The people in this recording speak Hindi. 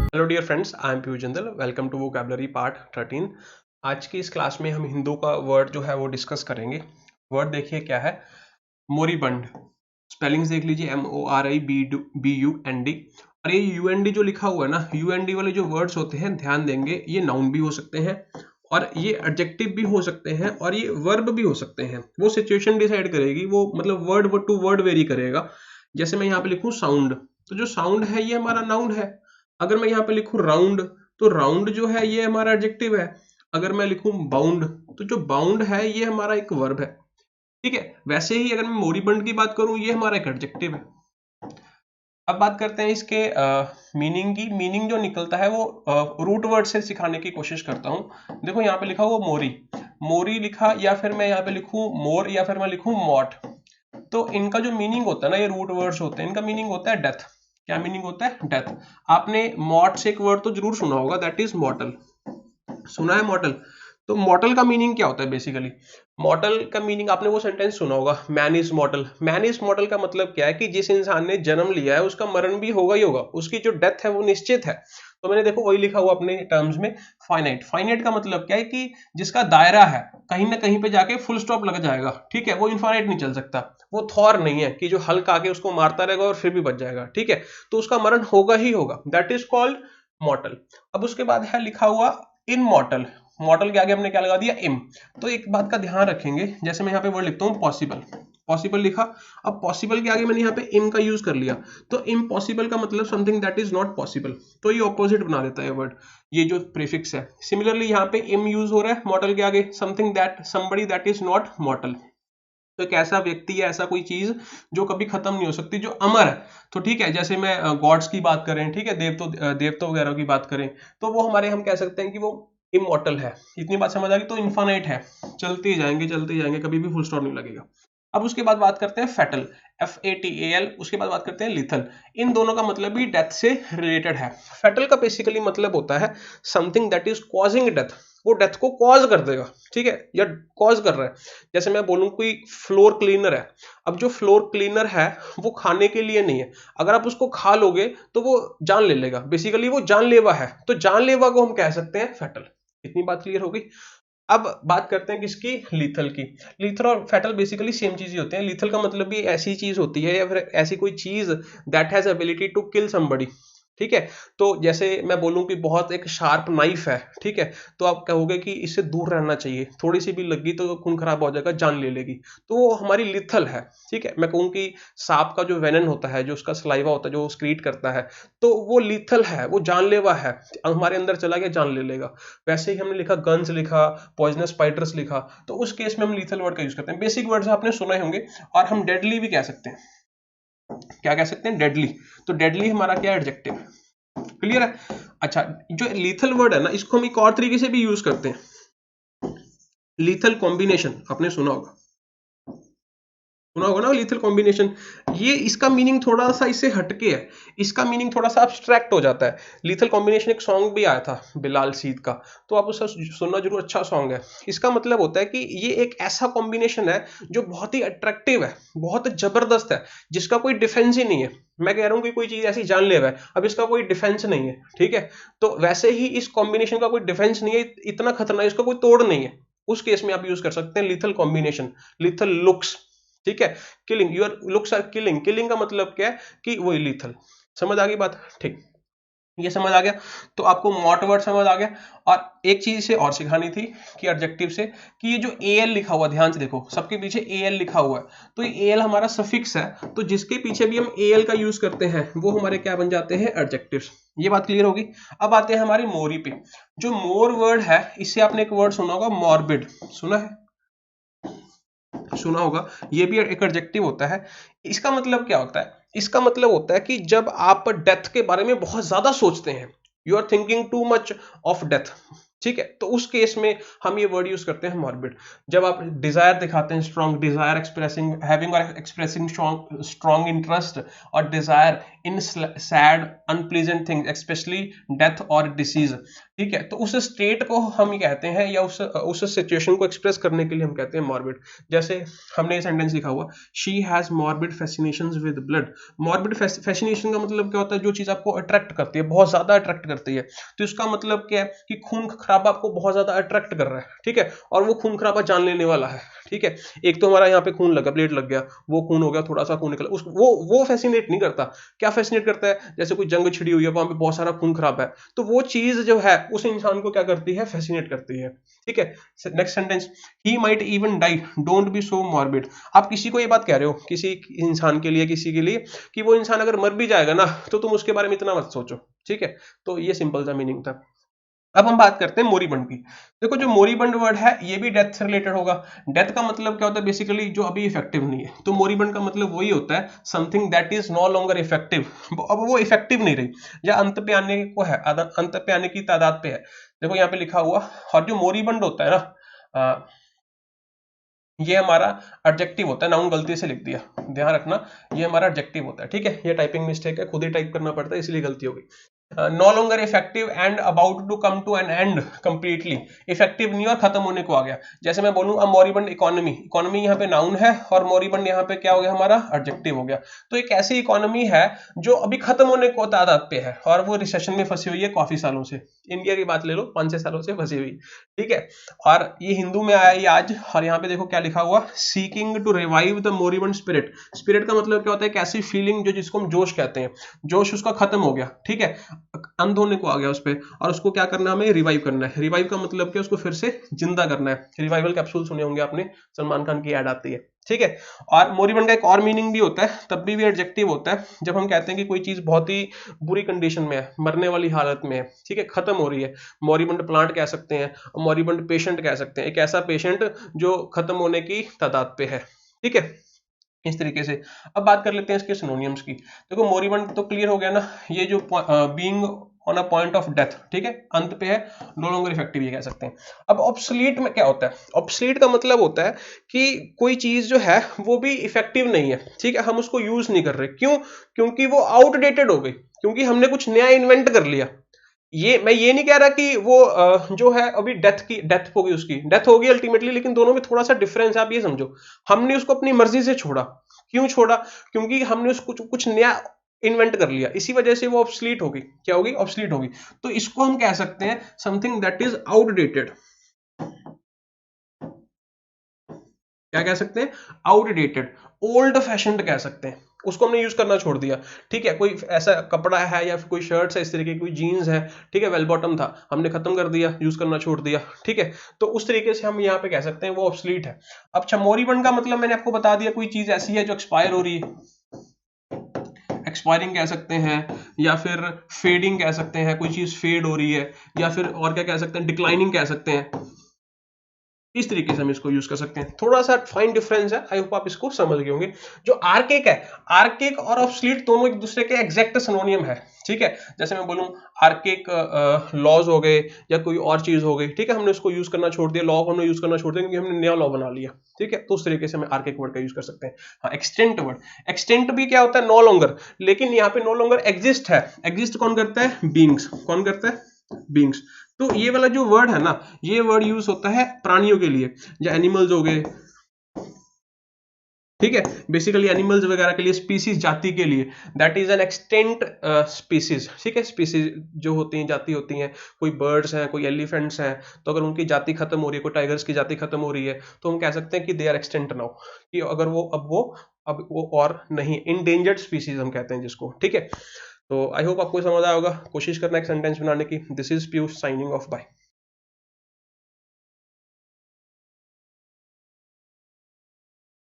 Hello dear friends, I am Piyush Jindal. Welcome to vocabulary part 13। आज की इस क्लास में हम हिंदू का वर्ड जो है वो डिस्कस करेंगे। वर्ड देखिए क्या है, मोरीबंड। स्पेलिंग्स देख लीजिए, MORIBUND। और ये UND जो लिखा हुआ है ना, UND वाले जो वर्ड्स होते हैं ध्यान देंगे, ये नाउन भी हो सकते हैं और ये एडजेक्टिव भी हो सकते हैं और ये वर्ब भी हो सकते हैं। वो सिचुएशन डिसाइड करेगी, वो मतलब वर्ड टू वर्ड वेरी करेगा। जैसे मैं यहाँ पे लिखूँ साउंड, तो जो साउंड है ये हमारा नाउन है। अगर मैं यहाँ पे लिखूं राउंड, तो राउंड जो है ये हमारा एडजेक्टिव है। अगर मैं लिखूं बाउंड, तो जो बाउंड है ये हमारा एक वर्ब है। ठीक है, वैसे ही अगर मैं मोरीबंड की बात करूं, ये हमारा एक एडजेक्टिव है। अब बात करते हैं इसके मीनिंग की। मीनिंग जो निकलता है वो रूट वर्ड से सिखाने की कोशिश करता हूं। देखो यहाँ पे लिखा हुआ मोरी, मोरी लिखा, या फिर मैं यहाँ पे लिखूं मोर, या फिर मैं लिखूं मॉट। तो इनका जो मीनिंग होता है ना, ये रूट वर्ड्स होते हैं, इनका मीनिंग होता है डेथ। क्या मीनिंग होता है? डेथ। आपने मॉट से एक वर्ड तो जरूर सुना होगा, दैट इज मॉर्टल। सुना है मॉर्टल? तो मॉर्टल का मीनिंग क्या होता है बेसिकली? मॉर्टल का मीनिंग आपने वो सेंटेंस सुना होगा, मैन इज मॉर्टल। मैन इज मॉर्टल का मतलब क्या है कि जिस इंसान ने जन्म लिया है उसका मरण भी होगा ही होगा, उसकी जो डेथ है वो निश्चित है। तो मैंने देखो वही लिखा हुआ अपने टर्म्स में, फाइनाइट। फाइनाइट का मतलब क्या है कि जिसका दायरा है, कहीं ना कहीं पे जाके फुल स्टॉप लग जाएगा। ठीक है, वो इनफाइनाइट नहीं चल सकता। वो थॉर नहीं है कि जो हल्क आके उसको मारता रहेगा और फिर भी बच जाएगा। ठीक है, तो उसका मरण होगा ही होगा, दैट इज कॉल्ड मॉर्टल। अब उसके बाद है लिखा हुआ इनमॉर्टल। मॉर्टल के आगे हमने क्या लगा दिया? इम। तो एक बात का ध्यान रखेंगे, जैसे मैं यहाँ पे वर्ड लिखता हूँ पॉसिबल, पॉसिबल लिखा। अब पॉसिबल के आगे मैंने यहाँ पे इम का यूज कर लिया, तो इम्पॉसिबल का मतलब something that is not possible. तो ये ऑपोजिट बना देता है वर्ड, ये जो प्रीफिक्स है। सिमिलरली यहाँ पे इम यूज हो रहा है मॉर्टल के आगे, something that, somebody that is not मॉर्टल। तो एक ऐसा व्यक्ति है, ऐसा कोई चीज जो कभी खत्म नहीं हो सकती, जो अमर है। तो ठीक है, जैसे मैं गॉड्स की बात करें, ठीक है, देवता वगैरह की बात करें, तो वो हमारे, हम कह सकते हैं कि वो इमॉर्टल है। इतनी बात समझ आ गई? तो इन्फानाइट है, चलते ही जाएंगे चलते ही जाएंगे, कभी भी फुल स्टॉप नहीं लगेगा। अब उसके बाद बात करते हैं फैटल, FATAL। उसके बाद बात करते हैं लिथल। इन दोनों का मतलब भी डेथ से रिलेटेड है। फैटल का बेसिकली मतलब होता है something that is causing death, वो डेथ को कॉज कर देगा। ठीक है, या कॉज कर रहा है। जैसे मैं बोलूं कोई फ्लोर क्लीनर है, अब जो फ्लोर क्लीनर है वो खाने के लिए नहीं है। अगर आप उसको खा लोगे तो वो जान ले लेगा, बेसिकली वो जानलेवा है। तो जानलेवा को हम कह सकते हैं फैटल। इतनी बात क्लियर हो गई? अब बात करते हैं किसकी? लीथल की। लीथल और फैटल बेसिकली सेम चीज ही होते हैं। लीथल का मतलब भी ऐसी चीज होती है, या फिर ऐसी कोई चीज that has ability to kill somebody. ठीक है, तो जैसे मैं बोलूं कि बहुत एक शार्प नाइफ है, ठीक है, तो आप कहोगे कि इससे दूर रहना चाहिए, थोड़ी सी भी लगी तो खून खराब हो जाएगा, जान ले लेगी। तो वो हमारी लिथल है। ठीक है, मैं कहूँ कि सांप का जो वेनन होता है, जो उसका सलाइवा होता है, जो स्क्रीट करता है, तो वो लिथल है, वो जानलेवा है। हमारे अंदर चला गया, जान ले लेगा। वैसे ही हमने लिखा गन्स लिखा, पॉइजनस स्पाइडर्स लिखा, तो उस केस में हम लीथल वर्ड का यूज करते हैं। बेसिक वर्ड्स आपने सुने होंगे। और हम डेडली भी कह सकते हैं। क्या कह सकते हैं? डेडली। तो डेडली हमारा क्या एडजेक्टिव है? क्लियर है? अच्छा, जो लीथल वर्ड है ना, इसको हम एक और तरीके से भी यूज करते हैं, लीथल कॉम्बिनेशन। आपने सुना होगा, सुना होगा ना लीथल कॉम्बिनेशन। ये इसका मीनिंग थोड़ा सा इससे हटके है, इसका मीनिंग थोड़ा सा अब्स्ट्रैक्ट हो जाता है। लीथल कॉम्बिनेशन एक सॉन्ग भी आया था बिलाल सीद का, तो आप उसका सुनना जरूर, अच्छा सॉन्ग है। इसका मतलब होता है कि ये एक ऐसा कॉम्बिनेशन है जो बहुत ही अट्रैक्टिव है, बहुत जबरदस्त है, जिसका कोई डिफेंस ही नहीं है। मैं कह रहा हूं कि कोई चीज ऐसी जानलेवा है, अब इसका कोई डिफेंस नहीं है। ठीक है, तो वैसे ही इस कॉम्बिनेशन का कोई डिफेंस नहीं है, इतना खतरनाक, इसका कोई तोड़ नहीं है। उस केस में आप यूज कर सकते हैं लीथल कॉम्बिनेशन, लीथल लुक्स। ठीक है, killing, your looks are killing. Killing का मतलब क्या है? कि वही लीथल। समझ आ गई बात? ठीक, ये समझ आ गया। तो आपको मॉट वर्ड समझ आ गया। और एक चीज से और सिखानी थी कि एडजेक्टिव से, कि ये जो AL लिखा हुआ, ध्यान से देखो, सबके पीछे AL लिखा हुआ है, तो ये AL हमारा सफिक्स है, तो जिसके पीछे भी हम AL का यूज करते हैं वो हमारे क्या बन जाते हैं? एडजेक्टिव्स। ये बात क्लियर होगी? अब आते हैं हमारी मोरी पे। जो मोर वर्ड है, इससे आपने एक वर्ड सुना होगा, मॉर्बिड। सुना है? सुना होगा, ये भी एक एडजेक्टिव होता है। इसका मतलब क्या होता है? इसका मतलब होता है कि जब आप डेथ के बारे में बहुत ज्यादा सोचते हैं, you are thinking too much of death. ठीक है, तो उस केस में हम ये वर्ड यूज करते हैं मॉर्बिड। जब आप डिजायर दिखाते हैं, स्ट्रॉन्ग डिजायर, एक्सप्रेसिंग, हैविंग और एक्सप्रेसिंग स्ट्रॉन्ग इंटरेस्ट और desire in sad unpleasant things, specially death और डिसीज। ठीक है, तो उस स्टेट को हम कहते हैं, या उस सिचुएशन को एक्सप्रेस करने के लिए हम कहते हैं मॉर्बिड। जैसे हमने ये सेंटेंस लिखा हुआ, she has morbid fascinations with blood. Morbid fascination का मतलब क्या होता है, जो चीज आपको अट्रैक्ट करती है, बहुत ज्यादा अट्रैक्ट करती है। तो इसका मतलब क्या है कि खून खराबा आपको बहुत ज्यादा अट्रैक्ट कर रहा है, ठीक है, और वो खून खराबा जान लेने वाला है, ठीक है। एक तो हमारा यहाँ पे खून लगा, ब्लेड लग गया, वो खून हो गया, थोड़ा सा खून निकला, वो फैसिनेट नहीं करता। क्या फैसिनेट करता है, जैसे कोई जंग छिड़ी हुई है, वहां पे बहुत सारा खून खराब है, तो वो चीज जो है उस इंसान को क्या करती है, फैसिनेट करती है, ठीक है। Next sentence, he might even die, don't be so morbid. आप किसी को ये बात कह रहे हो, किसी इंसान के लिए, किसी के लिए, कि वो इंसान अगर मर भी जाएगा ना, तो तुम उसके बारे में इतना मत सोचो, ठीक है। तो ये सिंपल सा मीनिंग था। अब हम बात करते हैं मोरीबंड की। देखो, जो मोरीबंड वर्ड है ये भी डेथ से रिलेटेड होगा। डेथ का मतलब क्या होता है, बेसिकली जो अभी इफेक्टिव नहीं है। तो मोरीबंड का मतलब वही होता है, something that is no longer effective, अब वो इफेक्टिव नहीं रही, या अंत पे आने को है, अंत पे आने की तादाद पे है। देखो यहाँ पे लिखा हुआ, और जो मोरीबंड होता है ना, ये हमारा एडजेक्टिव होता है, नाउन गलती से लिख दिया, ध्यान रखना, ये हमारा एडजेक्टिव होता है, ठीक है। ये टाइपिंग मिस्टेक है, खुद ही टाइप करना पड़ता है, इसलिए गलती हो गई। No longer effective and about to come to an end completely, effective नहीं और खत्म होने को आ गया। जैसे मैं बोलूं, अब मॉरिबंड इकोनॉमी, इकोनॉमी यहाँ पे नाउन है, और मॉरिबंड यहाँ पे क्या हो गया, हमारा एडजेक्टिव हो गया। तो एक ऐसी इकोनॉमी है जो अभी खत्म होने को तादाद पे है, और वो रिसेशन में फंसी हुई है काफी सालों से। इंडिया की बात ले लो, 5-6 सालों से फंसी हुई, ठीक है। और ये हिंदू में आया ये आज, और यहाँ पे देखो क्या लिखा हुआ, seeking to revive the moribund spirit. Spirit का मतलब क्या होता है, एक ऐसी फीलिंग जो, जिसको हम जोश कहते हैं, जोश उसका खत्म हो गया, ठीक है, अंध होने को आ गया उस पर, और उसको क्या करना है, हमें रिवाइव करना है। रिवाइव का मतलब क्या, उसको फिर से जिंदा करना है। रिवाइवल कैप्सूल सुने होंगे आपने, सलमान खान की ऐड आती है, ठीक है। और मोरिबंड का एक और मीनिंग भी होता है, तब भी एडजेक्टिव होता है, जब हम कहते हैं कि कोई चीज बहुत ही बुरी कंडीशन में है, मरने वाली हालत में है, ठीक है, खत्म हो रही है। मोरिबंड प्लांट कह सकते हैं, मोरिबंड पेशेंट कह सकते हैं, एक ऐसा पेशेंट जो खत्म होने की तादाद पे है, ठीक है, इस तरीके से। अब बात कर लेते हैं इसके सिनोनियम्स की। देखो, मोरिबंड तो क्लियर हो गया ना, ये जो being on a point of death, ठीक है, अंत पे है, नो लॉन्गर इफेक्टिव, ये कह सकते हैं। अब ऑब्सोलीट में क्या होता है, ऑब्सोलीट का मतलब होता है कि कोई चीज जो है वो भी इफेक्टिव नहीं है, ठीक है, हम उसको यूज नहीं कर रहे, क्यों, क्योंकि वो आउटडेटेड हो गई, क्योंकि हमने कुछ नया इन्वेंट कर लिया। ये मैं ये नहीं कह रहा कि वो जो है अभी डेथ होगी, उसकी डेथ होगी अल्टीमेटली, लेकिन दोनों में थोड़ा सा डिफरेंस है, आप ये समझो। हमने उसको अपनी मर्जी से छोड़ा, क्यों छोड़ा, क्योंकि हमने उसको कुछ नया इन्वेंट कर लिया, इसी वजह से वो ऑब्सलीट होगी, क्या होगी, ऑब्सलीट होगी। तो इसको हम कह सकते हैं समथिंग दैट इज आउटडेटेड। क्या कह सकते हैं, आउटडेटेड, ओल्ड फैशनड कह सकते हैं, उसको हमने यूज करना छोड़ दिया, ठीक है। कोई ऐसा कपड़ा है, या फिर कोई शर्ट्स है इस तरीके की, कोई जीन्स है, ठीक है, वेल बॉटम था, हमने खत्म कर दिया, यूज करना छोड़ दिया, ठीक है। तो उस तरीके से हम यहाँ पे कह सकते हैं वो ऑब्सलीट है। अब मोरिबंड का मतलब मैंने आपको बता दिया, कोई चीज ऐसी है जो एक्सपायर हो रही है, एक्सपायरिंग कह सकते हैं, या फिर फेडिंग कह सकते हैं, कोई चीज फेड हो रही है, या फिर और क्या कह सकते हैं, डिक्लाइनिंग कह सकते हैं। इस तरीके से हम इसको यूज कर सकते हैं, थोड़ा सा फाइन डिफरेंस है, आई होप आप इसको समझ गए होंगे। जो आर्केक है, आर्केक और ऑब्सलीट दोनों एक दूसरे के एग्जैक्ट सिनोनियम है, ठीक है। जैसे मैं बोलूं, आर्केक लॉज हो गए, या कोई और चीज हो गई, ठीक है, हमने उसको यूज करना छोड़ दिया, लॉ हमने यूज करना छोड़ दिया, क्योंकि हमने नया लॉ बना लिया, ठीक है। तो उस तरीके से हम आर्केक वर्ड का यूज कर सकते हैं। हाँ, एक्सटेंट वर्ड, एक्सटेंट भी क्या होता है, नो लॉन्गर, लेकिन यहाँ पे नो लॉन्गर एग्जिस्ट है। एग्जिस्ट कौन करता है, बींग्स, कौन करता है, बींग्स। तो ये वाला जो वर्ड है ना, ये वर्ड यूज होता है प्राणियों के लिए, या एनिमल्स हो गए, ठीक है, बेसिकली एनिमल्स वगैरह के लिए, स्पीसीज, जाति के लिए, that is an extent species, ठीक है। स्पीसीज जो होती हैं, जाति होती हैं, कोई बर्ड्स हैं, कोई एलिफेंट्स हैं, तो अगर उनकी जाति खत्म हो रही है, कोई टाइगर्स की जाति खत्म हो रही है, तो हम कह सकते हैं कि दे आर एक्सटेंट नाउ, कि अगर अब वो और नहीं, इंडेंजर्ड स्पीसीज हम कहते हैं जिसको, ठीक है। तो आई होप आपको समझ आया होगा। कोशिश करना एक सेंटेंस बनाने की। This is Piyush signing off, bye.